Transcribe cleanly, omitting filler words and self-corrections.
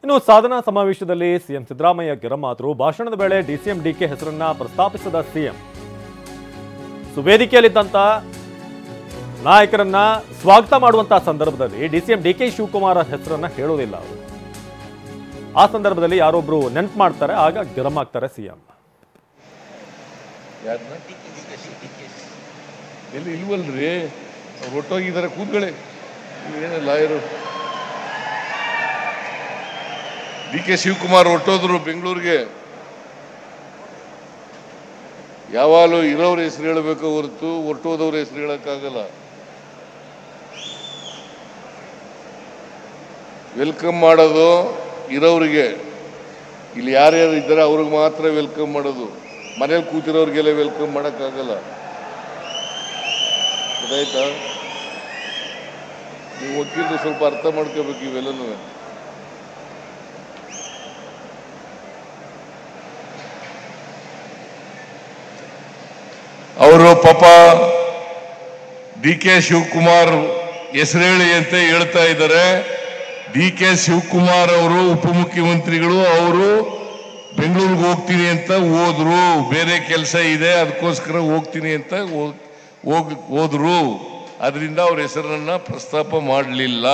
ಇನ್ನು ಸಾಧನಾ ಸಮಾವೇಶದಲ್ಲಿ ಸಿಎಂ ಸಿದ್ದರಾಮಯ್ಯ ಗಿರಮಾದ್ರು. ಭಾಷಣದ ವೇಳೆ ಡಿಸಿಎಂ ಡಿಕೆ ಹೆಸರನ್ನ ಪ್ರಸ್ತಾಪಿಸಿದ ಸಿಎಂ ವೇದಿಕೆಯಲ್ಲಿದ್ದಂತ ನಾಯಕರನ್ನ ಸ್ವಾಗತ ಮಾಡುವಂತಹ ಸಂದರ್ಭದಲ್ಲಿ ಡಿಸಿಎಂ ಡಿಕೆ ಶಿವಕುಮಾರ್ ಹೆಸರನ್ನ ಹೇಳೋದಿಲ್ಲ ಅವರು. ಆ ಸಂದರ್ಭದಲ್ಲಿ ಯಾರೊಬ್ರು ನೆನ್ಪು ಮಾಡ್ತಾರೆ, ಆಗ ಗಿರಮಾಗ್ತಾರೆ ಸಿಎಂ. ಎಲ್ಲಿ ಇಲ್ವಲ್ರಿ, ಒಟ್ಟೋಗಿದ್ದಾರೆ, ಕೂತ್ಕೊಳ್ಳಿ. ಏನು ಲಾಯರು ಡಿ ಕೆ ಶಿವಕುಮಾರ್ ಹೊಟ್ಟೋದ್ರು ಬೆಂಗಳೂರಿಗೆ. ಯಾವಾಗಲೂ ಇರೋರ ಹೆಸರು ಹೇಳಬೇಕು ಹೊರತು ಹೊರಟೋದವ್ರ ಹೆಸರು ಹೇಳಕ್ಕಾಗಲ್ಲ. ವೆಲ್ಕಮ್ ಮಾಡೋದು ಇರೋರಿಗೆ, ಇಲ್ಲಿ ಯಾರ್ಯಾರು ಇದ್ದಾರೆ ಅವ್ರಿಗೆ ಮಾತ್ರ ವೆಲ್ಕಮ್ ಮಾಡೋದು. ಮನೇಲಿ ಕೂತಿರೋರಿಗೆಲ್ಲ ವೆಲ್ಕಮ್ ಮಾಡೋಕ್ಕಾಗಲ್ಲ. ಗೊತ್ತಾಯ್ತಾ? ನೀವು ವಕೀಲರು ಸ್ವಲ್ಪ ಅರ್ಥ ಮಾಡ್ಕೋಬೇಕು ಇವೆಲ್ಲನೂ. ಅವರು ಪಾಪ ಡಿ ಕೆ ಶಿವಕುಮಾರ್ ಹೆಸರೇಳಿ ಅಂತ ಹೇಳ್ತಾ ಇದ್ದಾರೆ. ಡಿ ಕೆ ಶಿವಕುಮಾರ್ ಅವರು ಉಪಮುಖ್ಯಮಂತ್ರಿಗಳು, ಅವರು ಬೆಂಗಳೂರಿಗೆ ಹೋಗ್ತೀನಿ ಅಂತ ಹೋದ್ರು. ಬೇರೆ ಕೆಲಸ ಇದೆ ಅದಕ್ಕೋಸ್ಕರ ಹೋಗ್ತೀನಿ ಅಂತ ಹೋದ್ರು. ಅದರಿಂದ ಅವ್ರ ಹೆಸರನ್ನ ಪ್ರಸ್ತಾಪ ಮಾಡಲಿಲ್ಲ.